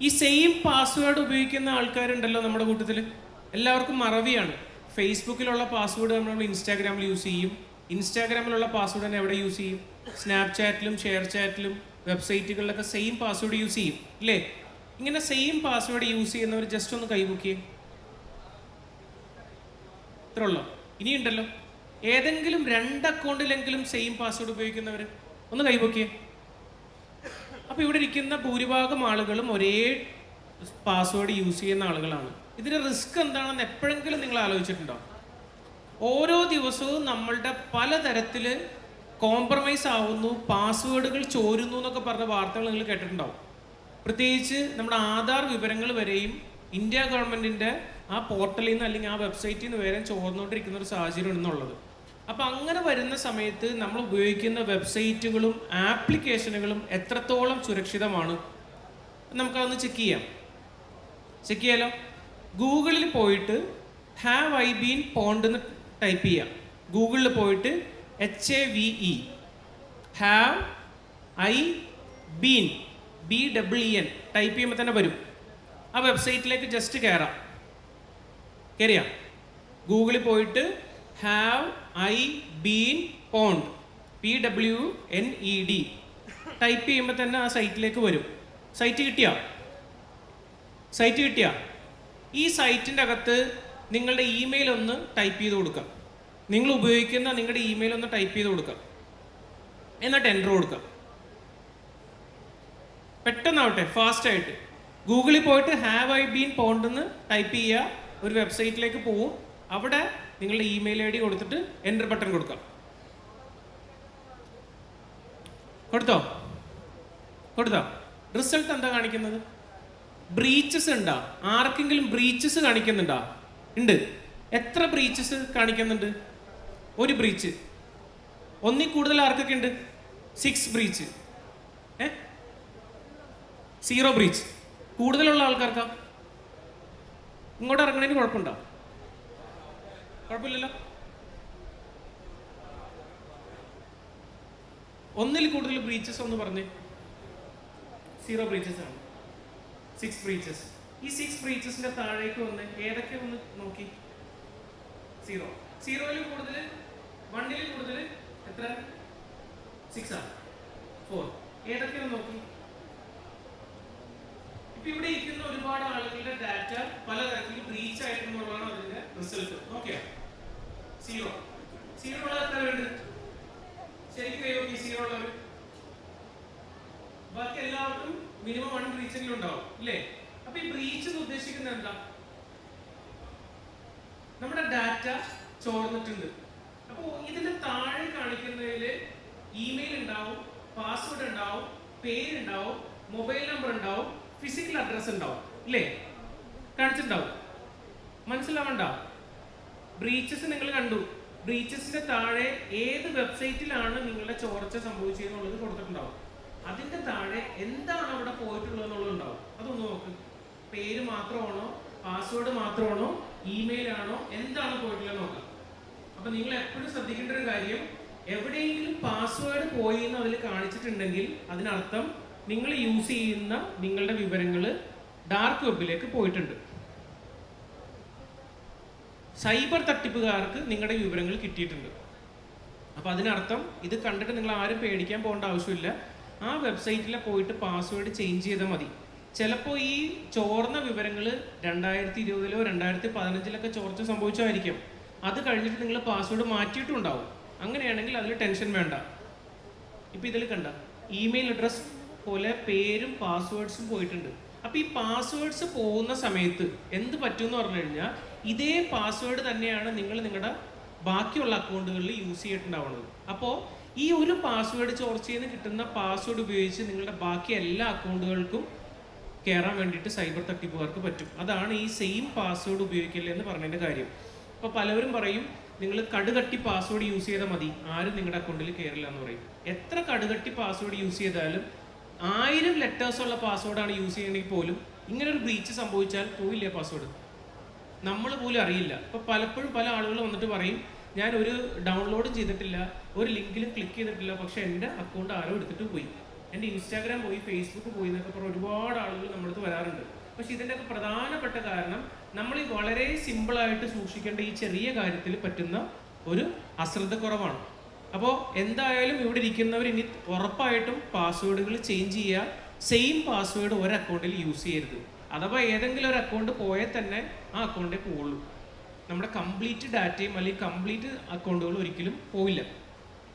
ഈ same password ഉപയോഗിക്കുന്ന ആൾക്കാരുണ്ടല്ലോ നമ്മുടെ കൂട്ടത്തിൽ. എല്ലാവർക്കും മറവിയാണ്. ഫേസ്ബുക്കിലുള്ള പാസ്വേഡ് നമ്മൾ ഇൻസ്റ്റാഗ്രാമിൽ യൂസ് ചെയ്യും. ഇൻസ്റ്റാഗ്രാമിലുള്ള പാസ്വേഡ് തന്നെ എവിടെ യൂസ് ചെയ്യും? സ്നാപ്ചാറ്റിലും ഷെയർ ചാറ്റിലും വെബ്സൈറ്റുകളിലൊക്കെ സെയിം പാസ്വേഡ് യൂസ് ചെയ്യും ഇല്ലേ? ഇങ്ങനെ സെയിം പാസ്വേഡ് യൂസ് ചെയ്യുന്നവർ ജസ്റ്റ് ഒന്ന് കൈബുക്കിയേ. ഇത്ര ഉള്ളോ? ഇനിയുണ്ടല്ലോ ഏതെങ്കിലും 2 അക്കൗണ്ടിലെങ്കിലും സെയിം പാസ്വേഡ് ഉപയോഗിക്കുന്നവർ ഒന്ന് കൈബുക്കിയേ. അപ്പോൾ ഇവിടെ ഇരിക്കുന്ന ഭൂരിഭാഗം ആളുകളും ഒരേ പാസ്വേഡ് യൂസ് ചെയ്യുന്ന ആളുകളാണ്. ഇതിൻ്റെ റിസ്ക് എന്താണെന്ന് എപ്പോഴെങ്കിലും നിങ്ങൾ ആലോചിച്ചിട്ടുണ്ടോ? ഓരോ ദിവസവും നമ്മളുടെ പലതരത്തിൽ കോംപ്രമൈസ് ആവുന്നു, പാസ്വേഡുകൾ ചോരുന്നു എന്നൊക്കെ പറഞ്ഞ വാർത്തകൾ നിങ്ങൾ കേട്ടിട്ടുണ്ടാവും. പ്രത്യേകിച്ച് നമ്മുടെ ആധാർ വിവരങ്ങൾ വരെയും ഇന്ത്യ ഗവൺമെൻറ്റിൻ്റെ ആ പോർട്ടലിൽ നിന്ന് അല്ലെങ്കിൽ ആ വെബ്സൈറ്റിൽ നിന്ന് വരെ ചോർന്നുകൊണ്ടിരിക്കുന്ന ഒരു സാഹചര്യം എന്നുള്ളത്. അപ്പം അങ്ങനെ വരുന്ന സമയത്ത് നമ്മൾ ഉപയോഗിക്കുന്ന വെബ്സൈറ്റുകളും ആപ്ലിക്കേഷനുകളും എത്രത്തോളം സുരക്ഷിതമാണ് നമുക്കതൊന്ന് ചെക്ക് ചെയ്യാലോ. ഗൂഗിളിൽ പോയിട്ട് ഹാവ് ഐ ബീൻ പോണ്ട് എന്ന് ടൈപ്പ് ചെയ്യാം. ഗൂഗിളിൽ പോയിട്ട് HAVE have I been BEEN type ചെയ്യുമ്പോൾ തന്നെ വരും. ആ വെബ്സൈറ്റിലേക്ക് ജസ്റ്റ് കയറിയാ ഗൂഗിളിൽ പോയിട്ട് have I been pond PWNED type ചെയ്യുമ്പോൾ തന്നെ ആ സൈറ്റിലേക്ക് വരും. സൈറ്റ് കിട്ടിയാ ഈ സൈറ്റിൻ്റെ അകത്ത് നിങ്ങളുടെ ഇമെയിൽ ഒന്ന് ടൈപ്പ് ചെയ്ത് കൊടുക്കാം. നിങ്ങൾ ഉപയോഗിക്കുന്ന നിങ്ങളുടെ ഇമെയിൽ ഒന്ന് ടൈപ്പ് ചെയ്ത് കൊടുക്കാം. എന്നിട്ട് എൻ്റർ കൊടുക്കാം. പെട്ടെന്നാവട്ടെ, ഫാസ്റ്റായിട്ട്. ഗൂഗിളിൽ പോയിട്ട് ഹാവ് ഐ ബീൻ പോണ്ട് എന്ന് ടൈപ്പ് ചെയ്യുക, ഒരു വെബ്സൈറ്റിലേക്ക് പോവും. അവിടെ നിങ്ങളുടെ ഇമെയിൽ ID കൊടുത്തിട്ട് എൻ്റർ ബട്ടൺ കൊടുക്കാം. കൊടുത്തോ? റിസൾട്ട് എന്താ കാണിക്കുന്നത്? ബ്രീച്ചസ് ഉണ്ടോ? ആർക്കെങ്കിലും ബ്രീച്ചസ് കാണിക്കുന്നുണ്ടോ? ഉണ്ട്. എത്ര ബ്രീച്ചസ് കാണിക്കുന്നുണ്ട്? ഒരു ബ്രീച്ച്. ഒന്നിൽ കൂടുതൽ ആർക്കൊക്കെ ഉണ്ട്? 6 ബ്രീച്ച്. 0 ബ്രീച്ച്. കൂടുതലുള്ള ആൾക്കാർക്കാ? ഇങ്ങോട്ട് ഇറങ്ങണതിന് കുഴപ്പമുണ്ടോ? കുഴപ്പമില്ലല്ലോ. ഒന്നിൽ കൂടുതൽ ബ്രീച്ചസ് ഒന്ന് പറഞ്ഞേ. 0 ബ്രീച്ചസ് ആണ്. 6 ബ്രീച്ചസ്. ഈ 6 ബ്രീച്ചസിന്റെ താഴേക്ക് വന്ന് ഏതൊക്കെ ഒന്ന് നോക്കി. 0യിൽ കൂടുതൽ, 1ൽ കൂടുതൽ എത്ര? 6 ആണ്. 4 ഏതൊക്കെയാണ് നോക്കി. ഇപ്പൊ ഇവിടെ ഇരിക്കുന്ന ഒരുപാട് ആളുകളുടെ ഡാറ്റ പലതരത്തിൽ ബ്രീച്ച് ആയിട്ടുള്ളതാണ് അതിന്റെ റിസൾട്ട്. നോക്കിയാ 0 ഉള്ളത് എത്ര ഉണ്ട്? ശരിക്കും കൈവക്കി 0 ഉള്ളവർ. ബാക്കി എല്ലാവർക്കും മിനിമം 1 ബ്രീച്ചെങ്കിലും ഉണ്ടാവും ഇല്ലേ? അപ്പൊ ഈ ബ്രീച്ച് എന്ന് ഉദ്ദേശിക്കുന്നത് എന്താ? നമ്മുടെ ഡാറ്റ ചോർന്നിട്ടുണ്ട്. അപ്പോൾ ഇതിന്റെ താഴെ കാണിക്കുന്നതിൽ ഇമെയിൽ ഉണ്ടാവും, പാസ്വേഡ് ഉണ്ടാവും, പേരുണ്ടാവും, മൊബൈൽ നമ്പർ ഉണ്ടാവും, ഫിസിക്കൽ അഡ്രസ് ഉണ്ടാവും ഇല്ലേ? കാണിച്ചിട്ടുണ്ടാവും. മനസ്സിലാവണ്ട? ബ്രീച്ചസ് നിങ്ങൾ കണ്ടു. ബ്രീച്ചസിന്റെ താഴെ ഏത് വെബ്സൈറ്റിലാണ് നിങ്ങളുടെ ചോർച്ച സംഭവിച്ചതെന്നുള്ളത് കൊടുത്തിട്ടുണ്ടാവും. അതിന്റെ താഴെ എന്താണ് അവിടെ പോയിട്ടുള്ളത് എന്നുള്ളത് ഉണ്ടാവും. അതൊന്ന് നോക്ക്. പേര് മാത്രമാണോ, പാസ്വേഡ് മാത്രമാണോ, ഇമെയിൽ ആണോ, എന്താണ് പോയിട്ടുള്ളത് നോക്കാം. അപ്പൊ നിങ്ങൾ എപ്പോഴും ശ്രദ്ധിക്കേണ്ട ഒരു കാര്യം, എവിടെയെങ്കിലും പാസ്വേഡ് പോയി എന്ന് അതിൽ കാണിച്ചിട്ടുണ്ടെങ്കിൽ അതിനർത്ഥം നിങ്ങൾ യൂസ് ചെയ്യുന്ന നിങ്ങളുടെ വിവരങ്ങൾ ഡാർക്ക് വെബിലേക്ക് പോയിട്ടുണ്ട്. സൈബർ തട്ടിപ്പുകാർക്ക് നിങ്ങളുടെ വിവരങ്ങൾ കിട്ടിയിട്ടുണ്ട്. അപ്പോൾ അതിനർത്ഥം ഇത് കണ്ടിട്ട് നിങ്ങൾ ആരും പേടിക്കാൻ പോകേണ്ട ആവശ്യമില്ല. ആ വെബ്സൈറ്റിൽ പോയിട്ട് പാസ്വേഡ് ചേഞ്ച് ചെയ്താൽ മതി. ചിലപ്പോൾ ഈ ചോർന്ന വിവരങ്ങൾ 2020-ലോ 2015-ലൊക്കെ ചോർച്ച സംഭവിച്ചായിരിക്കും. അത് കഴിഞ്ഞിട്ട് നിങ്ങൾ പാസ്വേഡ് മാറ്റിയിട്ടുണ്ടാവും. അങ്ങനെയാണെങ്കിൽ അതിൽ ടെൻഷൻ വേണ്ട. ഇപ്പം ഇതിൽ കണ്ട ഇമെയിൽ അഡ്രസ് പോലെ പേരും പാസ്വേഡ്സും പോയിട്ടുണ്ട്. അപ്പോൾ ഈ പാസ്വേഡ്സ് പോകുന്ന സമയത്ത് എന്ത് പറ്റുമെന്ന് പറഞ്ഞു കഴിഞ്ഞാൽ ഇതേ പാസ്വേഡ് തന്നെയാണ് നിങ്ങൾ നിങ്ങളുടെ ബാക്കിയുള്ള അക്കൗണ്ടുകളിൽ യൂസ് ചെയ്തിട്ടുണ്ടാവുന്നത്. അപ്പോൾ ഈ ഒരു പാസ്വേഡ് ചോർച്ചയിൽ നിന്ന് കിട്ടുന്ന പാസ്വേഡ് ഉപയോഗിച്ച് നിങ്ങളുടെ ബാക്കി എല്ലാ അക്കൗണ്ടുകൾക്കും കയറാൻ വേണ്ടിയിട്ട് സൈബർ തട്ടിപ്പുകാർക്ക് പറ്റും. അതാണ് ഈ സെയിം പാസ്വേഡ് ഉപയോഗിക്കില്ല എന്ന് പറഞ്ഞതിൻ്റെ കാര്യം. അപ്പോൾ പലവരും പറയും നിങ്ങൾ കടുകട്ടി പാസ്വേഡ് യൂസ് ചെയ്താൽ മതി, ആരും നിങ്ങളുടെ അക്കൗണ്ടിൽ കയറില്ല എന്ന് പറയും. എത്ര കടുകട്ടി പാസ്വേഡ് യൂസ് ചെയ്താലും 1000 ലെറ്റേഴ്സ് ഉള്ള പാസ്വേഡാണ് യൂസ് ചെയ്യണമെങ്കിൽ പോലും ഇങ്ങനൊരു ബ്രീച്ച് സംഭവിച്ചാൽ പോയില്ലേ പാസ്വേഡ്, നമ്മൾ പോലും അറിയില്ല. അപ്പോൾ പലപ്പോഴും പല ആളുകൾ വന്നിട്ട് പറയും ഞാൻ ഒരു ഡൗൺലോഡും ചെയ്തിട്ടില്ല, ഒരു ലിങ്കിലും ക്ലിക്ക് ചെയ്തിട്ടില്ല, പക്ഷെ എൻ്റെ അക്കൗണ്ട് ആരോ എടുത്തിട്ട് പോയി, എൻ്റെ ഇൻസ്റ്റാഗ്രാം പോയി, ഫേസ്ബുക്ക് പോയി എന്നൊക്കെ പറഞ്ഞ് ഒരുപാട് ആളുകൾ നമ്മുടെ അടുത്ത് വരാറുണ്ട്. പക്ഷെ ഇതിൻ്റെയൊക്കെ പ്രധാനപ്പെട്ട കാരണം നമ്മൾ ഈ വളരെ സിമ്പിളായിട്ട് സൂക്ഷിക്കേണ്ട ഈ ചെറിയ കാര്യത്തിൽ പറ്റുന്ന ഒരു അശ്രദ്ധക്കുറവാണ്. അപ്പോൾ എന്തായാലും ഇവിടെ ഇരിക്കുന്നവർ ഇനി ഉറപ്പായിട്ടും പാസ്വേഡുകൾ ചേഞ്ച് ചെയ്യുക. സെയിം പാസ്വേഡ് ഒരു അക്കൗണ്ടിൽ യൂസ് ചെയ്യരുത്. അഥവാ ഏതെങ്കിലും ഒരു അക്കൗണ്ട് പോയാൽ തന്നെ ആ അക്കൗണ്ടേ പോവുള്ളൂ. നമ്മുടെ കംപ്ലീറ്റ് ഡാറ്റയും അല്ലെങ്കിൽ കംപ്ലീറ്റ് അക്കൗണ്ടുകളും ഒരിക്കലും പോയില്ല.